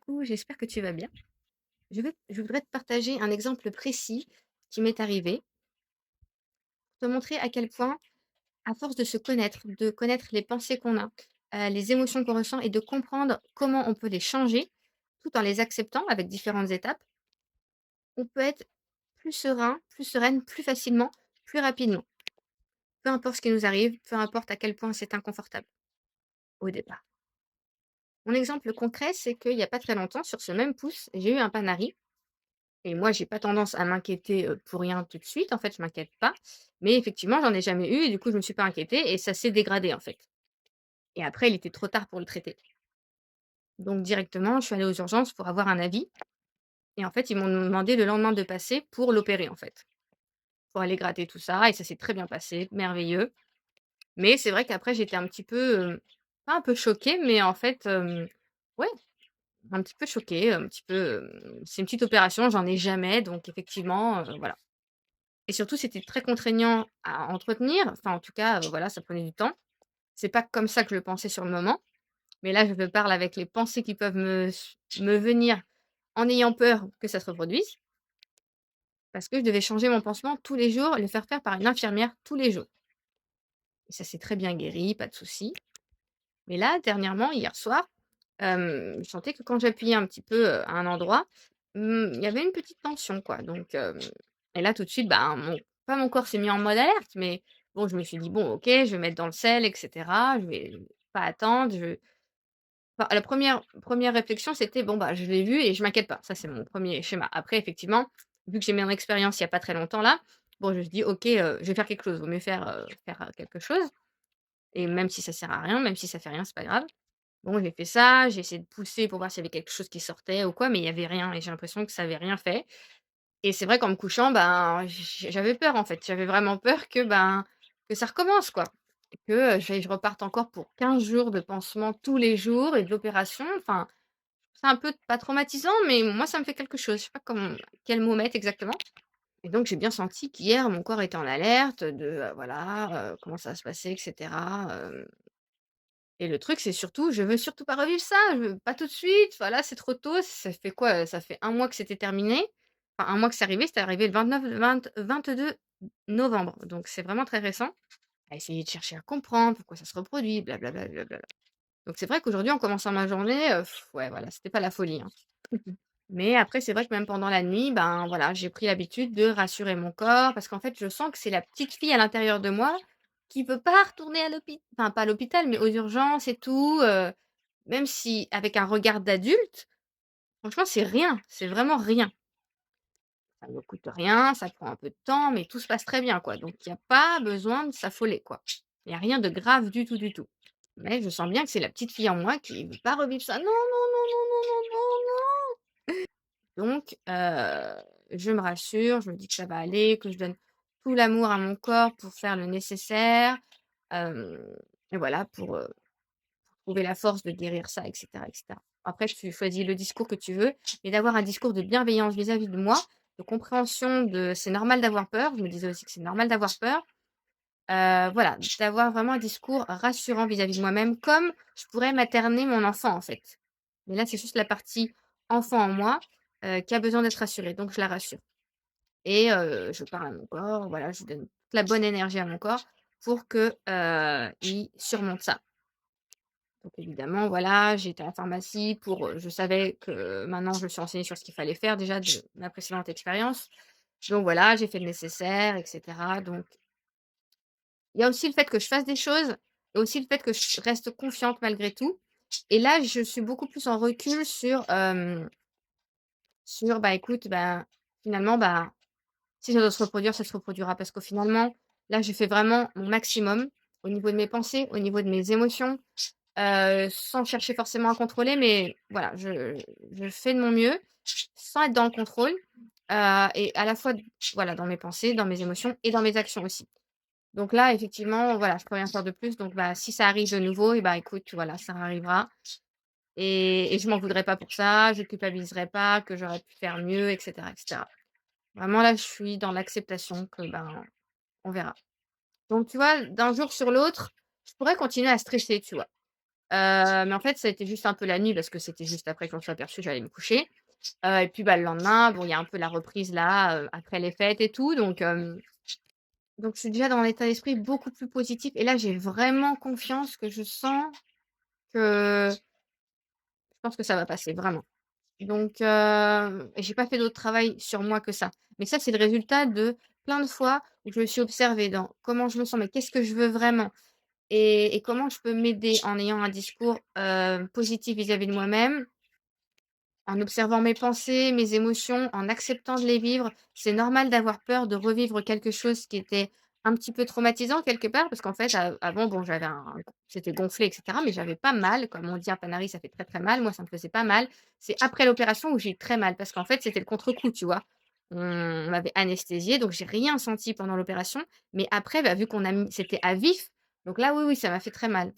Coucou, j'espère que tu vas bien. Je voudrais te partager un exemple précis qui m'est arrivé, pour te montrer à quel point, à force de connaître les pensées qu'on a, les émotions qu'on ressent et de comprendre comment on peut les changer, tout en les acceptant avec différentes étapes, on peut être plus serein, plus sereine, plus facilement, plus rapidement. Peu importe ce qui nous arrive, peu importe à quel point c'est inconfortable au départ. Mon exemple concret, c'est qu'il n'y a pas très longtemps, sur ce même pouce, j'ai eu un panari. Et moi, j'ai pas tendance à m'inquiéter, pour rien tout de suite. En fait, je m'inquiète pas. Mais effectivement, j'en ai jamais eu et du coup, je me suis pas inquiétée et ça s'est dégradé, en fait. Et après, il était trop tard pour le traiter. Donc directement, je suis allée aux urgences pour avoir un avis et en fait, ils m'ont demandé le lendemain de passer pour l'opérer, en fait. Pour aller gratter tout ça et ça s'est très bien passé, merveilleux. Mais c'est vrai qu'après, j'étais un petit peu, pas un peu choquée, mais en fait, ouais, un petit peu choquée, un petit peu, c'est une petite opération, j'en ai jamais donc effectivement, voilà. Et surtout, c'était très contraignant à entretenir. Enfin, en tout cas, voilà, ça prenait du temps. C'est pas comme ça que je le pensais sur le moment, mais là, je te parle avec les pensées qui peuvent me venir en ayant peur que ça se reproduise, parce que je devais changer mon pansement tous les jours, le faire par une infirmière tous les jours. Et ça s'est très bien guéri, pas de souci. Mais là, dernièrement, hier soir, je sentais que quand j'appuyais un petit peu, à un endroit, il y avait une petite tension, quoi. Donc, et là, tout de suite, ben, mon corps s'est mis en mode alerte, mais bon, je me suis dit: «Bon, OK, je vais mettre dans le sel et cetera, je vais pas attendre, je». Enfin, la première réflexion, c'était: «Bon, bah, je l'ai vu et je m'inquiète pas». Ça, c'est mon premier schéma. Après, effectivement, vu que j'ai mon expérience il y a pas très longtemps là, bon, je me suis dit: «OK, je vais faire quelque chose, vaut mieux faire quelque chose et même si ça sert à rien, même si ça fait rien, c'est pas grave». Bon, j'ai fait ça, j'ai essayé de pousser pour voir s'il y avait quelque chose qui sortait ou quoi, mais il y avait rien et j'ai l'impression que ça avait rien fait. Et c'est vrai qu'en me couchant, ben, j'avais peur, en fait. J'avais vraiment peur que, ben, que ça recommence, quoi. Que, je reparte encore pour 15 jours de pansement tous les jours et de l'opération. Enfin, c'est un peu pas traumatisant, mais moi, ça me fait quelque chose. Je sais pas quel mot mettre exactement. Et donc j'ai bien senti qu'hier, mon corps était en alerte de, voilà, comment ça va se passer et cetera, et le truc, c'est surtout, je veux surtout pas revivre ça, je veux pas tout de suite, voilà, c'est trop tôt. Ça fait quoi, ça fait un mois que c'était terminé. Enfin, un mois que c'est arrivé, c'était arrivé le 22 novembre, donc c'est vraiment très récent. À essayer de chercher à comprendre pourquoi ça se reproduit, blablabla, blablabla. Donc c'est vrai qu'aujourd'hui, en commençant ma journée, ouais, voilà, c'était pas la folie, hein. Mais après, c'est vrai que même pendant la nuit, ben, voilà, j'ai pris l'habitude de rassurer mon corps parce qu'en fait, je sens que c'est la petite fille à l'intérieur de moi qui veut pas retourner à l'hôpital, enfin, pas à l'hôpital, mais aux urgences et tout, même si avec un regard d'adulte, franchement, c'est rien, c'est vraiment rien. Ça me coûte rien, ça prend un peu de temps, mais tout se passe très bien, quoi. Donc il y a pas besoin de s'affoler, quoi. Il y a rien de grave du tout, du tout. Mais je sens bien que c'est la petite fille en moi qui veut pas revivre ça. Non, non, non, non, non, non, non, non. Donc, je me rassure, je me dis que ça va aller, que je donne tout l'amour à mon corps pour faire le nécessaire, hem et voilà, pour, trouver la force de guérir ça et cetera et cetera. Après, tu choisis le discours que tu veux, mais d'avoir un discours de bienveillance vis-à-vis de moi, de compréhension de c'est normal d'avoir peur, je me disais aussi que c'est normal d'avoir peur, voilà, d'avoir vraiment un discours rassurant vis-à-vis de moi-même, comme je pourrais materner mon enfant, en fait. Mais là, c'est juste la partie enfant en moi, qui a besoin d'être rassurée, donc je la rassure et je parle à mon corps, voilà, je donne toute la bonne énergie à mon corps pour que, il surmonte ça. Donc évidemment, voilà, j'ai été à la pharmacie pour, je savais que maintenant je me suis renseignée sur ce qu'il fallait faire déjà de ma précédente expérience. Donc voilà, j'ai fait le nécessaire et cetera. Donc il y a aussi le fait que je fasse des choses et aussi le fait que je reste confiante malgré tout. Et là, je suis beaucoup plus en recul sur, bah, écoute, bah, finalement, bah, si ça doit se reproduire, ça se reproduira parce qu'au finalement, là, je fais vraiment mon maximum au niveau de mes pensées, au niveau de mes émotions. Sans chercher forcément à contrôler, mais voilà, je fais de mon mieux, sans être dans le contrôle, et à la fois, voilà, dans mes pensées, dans mes émotions et dans mes actions aussi. Donc là, effectivement, voilà, je peux rien faire de plus, donc bah, si ça arrive de nouveau et bah, écoute, voilà, ça arrivera et je m'en voudrais pas pour ça, je culpabiliserai pas, que j'aurais pu faire mieux et cetera et cetera. Vraiment là, je suis dans l'acceptation que, ben, on verra. Donc tu vois, d'un jour sur l'autre, je pourrais continuer à stresser, tu vois? Mais en fait, ça a été juste un peu la nuit parce que c'était juste après que je m'en suis aperçue, j'allais me coucher. Et puis, bah, le lendemain, bon, il y a un peu la reprise là, après les fêtes et tout, donc je suis déjà dans un état d'esprit beaucoup plus positif et là, j'ai vraiment confiance que je sens que je pense que ça va passer, vraiment. Donc et j'ai pas fait d'autre travail sur moi que ça. Mais ça, c'est le résultat de plein de fois où je me suis observée dans comment je me sens, mais qu'est-ce que je veux vraiment? Et comment je peux m'aider en ayant un discours, positif vis-à-vis de moi-même, en observant mes pensées, mes émotions, en acceptant de les vivre. C'est normal d'avoir peur de revivre quelque chose qui était un petit peu traumatisant quelque part, parce qu'en fait, avant, bon, j'avais c'était gonflé et cetera, mais j'avais pas mal. Comme on dit, un Panari, ça fait très, très mal. Moi, ça me faisait pas mal. C'est après l'opération où j'ai eu très mal, parce qu'en fait, c'était le contre-coup, tu vois? On m'avait anesthésiée, donc j'ai rien senti pendant l'opération, mais après, bah, vu qu'on a mis c'était à vif, donc là, oui, oui, ça m'a fait très mal.